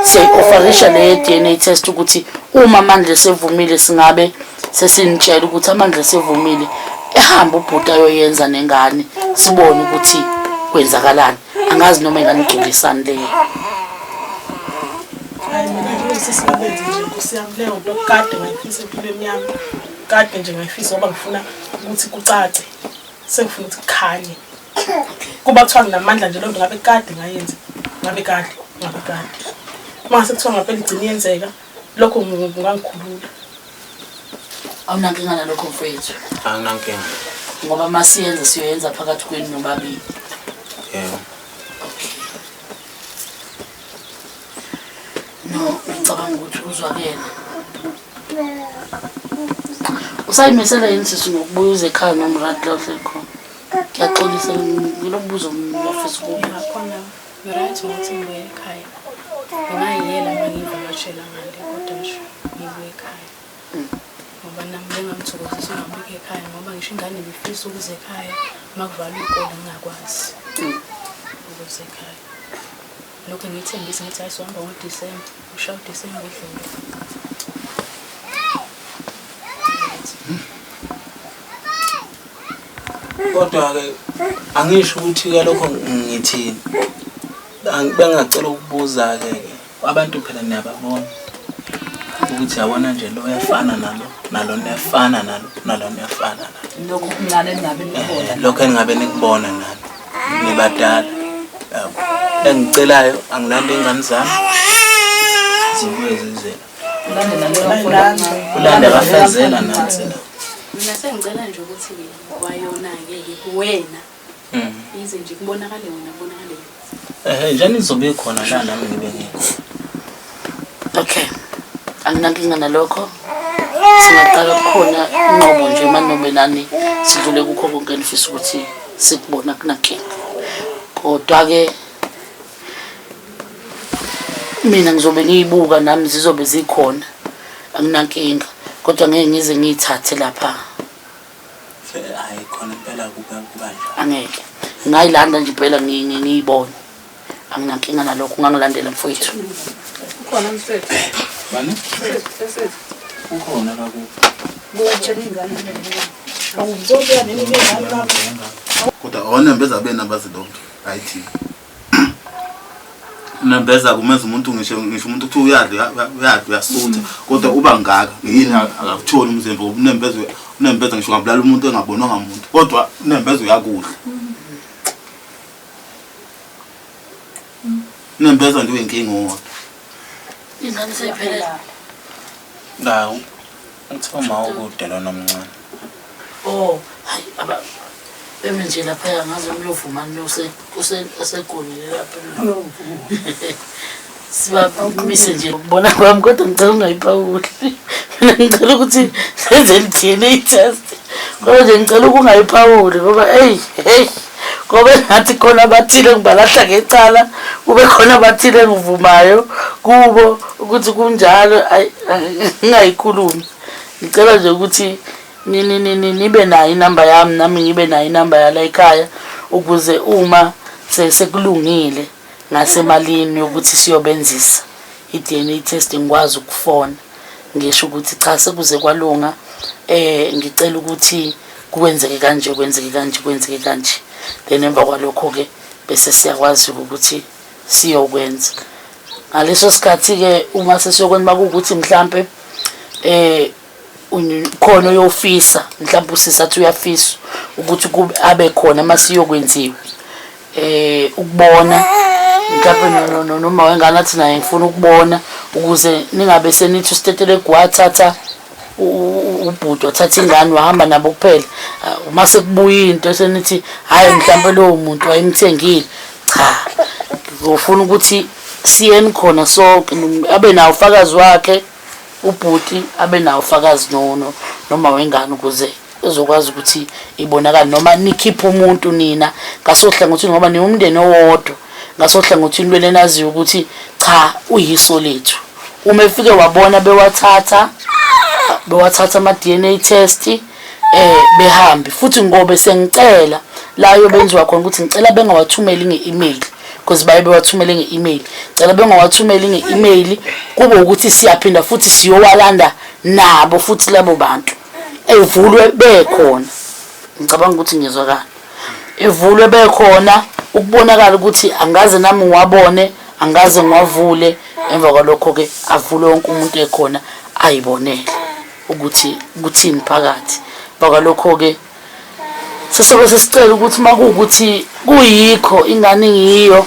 siyayi-offerisha le DNA test ukuthi uma manje sevumile singabe sesinitshela ukuthi amandla sevumile ehamba ubhuti ayoyenza nengane sibone ukuthi kwenzakalani. Angazi noma enganigculisani leyo. Mina sesibenze nje kusiyamleyo lokade ngayifisa empilweni yami. Kade nje ngayifisa ngoba ngifuna ukuthi kucace. Sengifuna ukuthi kukhanye. Kuba kuthiwa nginamandla nje lonto ngabe kade ngayenza. Ngabe kade. Mase kuthiwa ngaphela igcina yenzeka lokho ngingangikhulula. Awunankinga nalokho mfowethu? Anginankinga. Ngoba masiyenza siyoyenza phakathi kwenu nobabili. Yebo. No, ngicabanga ukuthi uzwakele. Usayimisela yini sisi ngokubuya uze ekhaya nomrati la uhleli khona? Ngiyaxolisa ngilobuzo ngiyafisa ukuba khona ngiright ukuthi ngibuye ekhaya. Ngayiyela mangivakashela manje kodwa nje ngibuye ekhaya. Ngoba nami bengamthokozisa ngabike ekhaya ngoba ngisho ingane ngifisa ukuze ekhaya makuvala ikole ngingakwazi ukuze ekhaya. Lokho ngithembisa ngithi ayisihamba ngoDisemba, ushaye uDisemba edlule. Kodwa-ke angisho ukuthi-ke lokho ngithini. Bengingacela ukubuza-ke abantu phela niyababona ukuthi yabona nje lo uyafana nalo niyafana nalo niyafana lokho kungane ningabe nikubona lokho engabe nikubona nani nibadala yabo engicelayo angilande ingane zami zibuye zizela ulande abafezela nansi la mina sengicela nje ukuthi kwayona-ke wena ize nje kubonakale wena kubonakale njani nizobe khona la nami ngibe ngekho Okay. Anginankinga nalokho. Singaqala khona inqobo nje manje nani sidlule kukho konke nifisa ukuthi sikubona kunankinga. Kodwa ke mina ngizobe ngiyibuka nami zizobe zikhona. Anginankinga. Kodwa ngeke ngize ngiyithathe lapha. hayi khona impela kubanje Angeke. Ngayilanda nje impela ngiyibone. Anginankinga nalokho ungangilandela mfowethu. khona mfethu bani sesithi ukhona kakubi kuwatshela ingane awuzobuya nini ngezalwa kodwa onembeza benabazi lokho ayithi nembeza kumenza umuntu ngisho umuntu uthi uyadli uyasutha kodwa uba ngaka yini akakutholi umzimba unembeza ngisho ngabulala umuntu engabonwa ngamuntu kodwa unembeza uyakudla nembeza nje uyinkinga ngoba Ingane seyiphela. Nawu ngithoma ukude lona omncane Oh, hayi aba beme nje lapha ngaze umlovumani usegonile lapha. Siba mise nje ukubona kwami kodwa ngicela ungayiphawuli. Mina ngicela ukuthi senze DNA test. Kodwa nje ngicela ukungayiphawuli ngoba hey ngoba ngathi khona abathile ngibalahla ngecala kube khona abathile ngivumayo kubo ukuthi kunjalo ngingayikhulumi. Ngicela nje ukuthi nibe nayo inamba yami nami ngibe nayo inamba yala ekhaya ukuze uma sekulungile ngasemalini ukuthi siyobenzisa i-DNA test ngikwazi ukufona ngisho ukuthi cha sekuze kwalunga ngicela ukuthi kwenzeke kanje then emva kwalokho ke bese siyakwazi ukuthi siyokwenza ngaleso sikhathi ke uma sesiyokwenza bakuthi mhlambe khona uyofisa mhlawumbe usisathu uyafisa ukuthi kube abe khona masiyokwenziwe ukubona mhlawumbe noma wengane athi naye ngifuna ukubona ukuze ningabe senithi usitetele gwathatha ubhuti wathatha ingane wahamba nabo kuphela uma sekubuya into senithi hayi mhlawumbe lowo muntu wayemthengile cha ngofuna ukuthi siyeni khona sonke abe nawo ufakazi wakhe ubhuti abe nawo ufakazi noma wengane ukuze ezokwazi ukuthi ibonakala noma nikhipha umuntu nina ngasohlangothini ngoba ni umndeni owodwa ngasohlangothini lwele naziyo ukuthi cha uyiso lethu uma efike wabona bewathatha ama DNA test behambi futhi ngobe sengicela la yobenziwa khona ukuthi ngicela bengawathumeli nge-email because bayibe wathumele nge-email cela bengawathumeli nge-email kube ukuthi siyaphinda futhi siyowalanda nabo futhi labo bantu evulwe bekhona ngicabanga ukuthi ngizwakala evulwe bekhona ukubonakala ukuthi angaze nami ngiwabone angaze ngiwavule emva kwalokho ke avule wonke umuntu ekhona ayibonele ukuthi kuthini phakathi bakalokho ke sesobe sesicela ukuthi makuukuthi kuyikho ingane ngiyo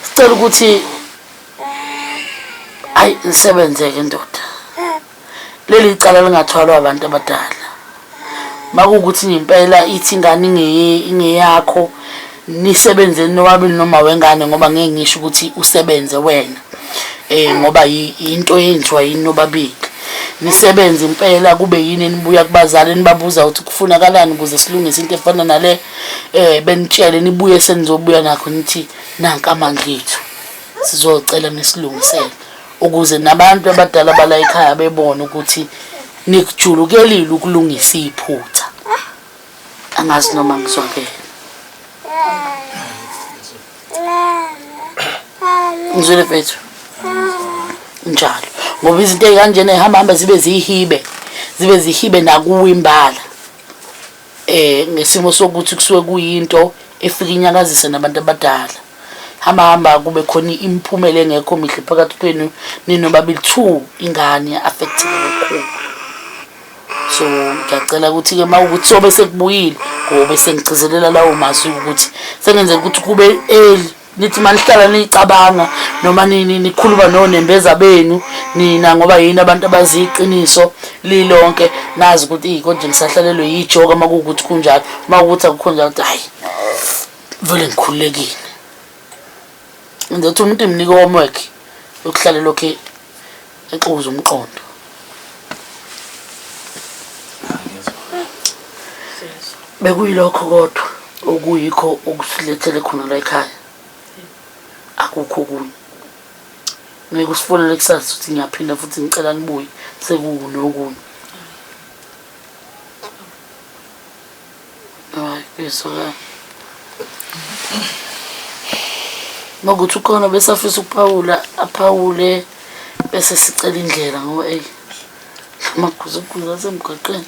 sicela ukuthi ayi nisebenzeke ndoda leli icala lingathwalwa abantu abadala makuukuthi impela ithi ingane ingeyakho nisebenze nowabili noma wengane ngoba ngeke ngisho ukuthi usebenze wena ngoba into yenziwa yini nobabili nisebenze impela kube yini enibuya kubazali nibabuza ukuthi kufunakalani ukuze silungise into efana nale benitshele nibuye senizobuya nakho nithi nanka amandla ethu sizocela nisilungisele ukuze nabantu abadala bala ekhaya bebone ukuthi nikujulukelile ukulungisa iphutha angazi noma ngizwakela ngizwele mfethu njalo ngoba izinto ezikanjena ehamba zibe zihibe nakuwe imbala ngesimo sokuthi kusuke kuyinto efika inyakazisa nabantu abadala hamba kube khona imiphumela engekho mihle phakathi kwenu ninobabili 2 ingane affected kakhulu. So ngiyacela ukuthi ke mawukuthi sobe sekubuyile ngoba sengigcizelela lawo mazwi ukuthi sengenzela ukuthi kube early nithi manihlala nicabanga noma nikhuluma nonembeza benu nina ngoba yini abantu abaziqiniso lilonke nazi ukuthi konje ngisahlalelwe yijoke makuukuthi kunjalo makuukuthi akukho njalo ukuthi hayi vele ngikhulekile ngizothi umuntu imnike homework yokuhlala lokho exuza umqondo. Bekuyilokho kodwa okuyikho okusilethele khona la ekhaya akukho kunye ngeke usifonele kusazi ukuthi ngiyaphinda futhi ngicela nibuye sekunokunye. Hayi besoka ngokuthi ukhona bese afisa ukuphawula aphawule bese sicela indlela ngoba amaguzuguzu asemgaqweni.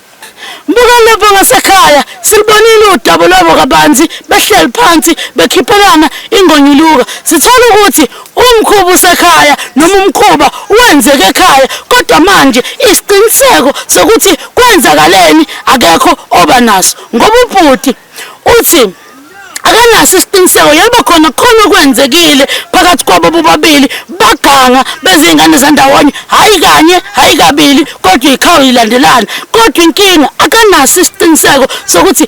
Mbuka lapho ngasekhaya silibonile udaba lwabo kabanzi behleli phansi bekhiphelana ingonyuluka. Sithola ukuthi umkhuba usekhaya noma umkhuba wenzeke ekhaya kodwa manje isiqiniseko sokuthi kwenzakaleni akekho obanaso ngoba ubhuti uthi akanaso isiqiniseko yebo khona kwenzekile phakathi kwabo bobabili baganga bezingane zandawonye hayi kanye hayi kabili kodwa ikhawu ilandelana kodwa inkinga akanaso isiqiniseko sokuthi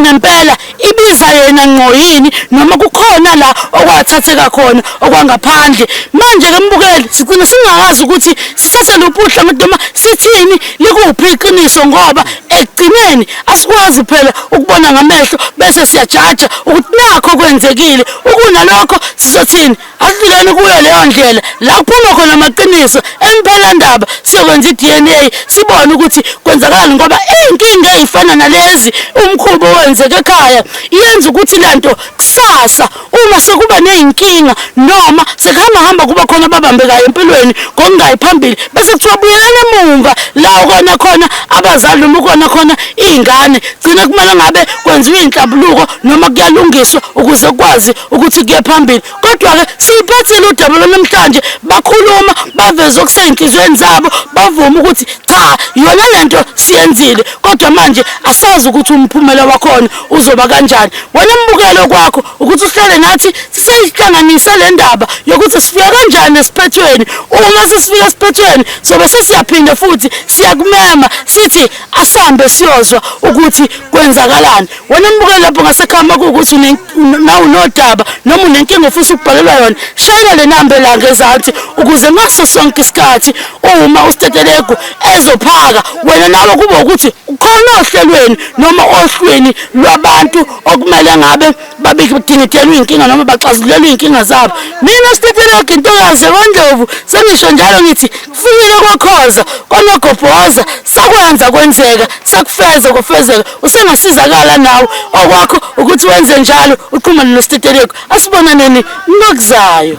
ngempela ibiza yena ngqo yini noma kukhona la okwathatheka khona okwangaphandle. Manje ke mbukeli sigcina singazi ukuthi sithathe lophuhla noma sithini likuphi iqiniso ngoba ekugcineni asikwazi phela ukubona ngamehlo bese siyajaja ukuthi nakho kwenzekile ukunalokho sizothini asileni kuyo leyo ndlela la kuphuma khona amaqiniso empela ndaba siyokwenza iDNA sibone ukuthi kwenzakalani ngoba inkinga ezifana nalezi umkhubo wenzeke ekhaya yenza ukuthi lento kusasa uma sekuba nezinkinga noma sekuhamba kuba khona ababambekayo empilweni ngokungayi phambili bese kuthiwa buyelana emuva la ukona khona abazali noma ukona khona izingane gcina kumele ngabe kwenziwa inhlabuluko noma kuyalungiswa ukuze kwazi ukuthi kuye phambili. Kodwa ke siphathile udaba namhlanje bakhuluma baveza okusenhlizweni zabo bavuma ukuthi cha yona lento siyenzile kodwa manje asazi ukuthi umphumela wakhona uzoba kanjani. Wena mbukelo kwakho ukuthi uhlale nathi sisihlanganisa le ndaba yokuthi sifika kanjani esiphethweni uma sesifika esiphethweni sobe sesiyaphinda futhi siyakumema sithi asambe siyozwa ukuthi kwenzakalani. Wena mbukelo lapho ngasekhamba ukuthi nawu nodaba noma unenkinga ofisa ukubhalelwa yona shayela le number la ngezansi ukuze ngaso sonke isikhathi uma usitetelegu ezophaka wena nawe kube ukuthi ukhona ohlelweni noma ohlweni lwabantu okumele ngabe babidingelwe inkinga noma baxazulelwe inkinga zabo. Mina sitetelegu intokazi yaKwaNdlovu sengisho njalo ngithi kufikile kwakhoza konogobhoza sakwenza kwenzeka sakufeza kufezeka usengasizakala nawe okwakho ukuthi wenze njalo uqhumane nositetelegu asibonaneni ngokuzayo.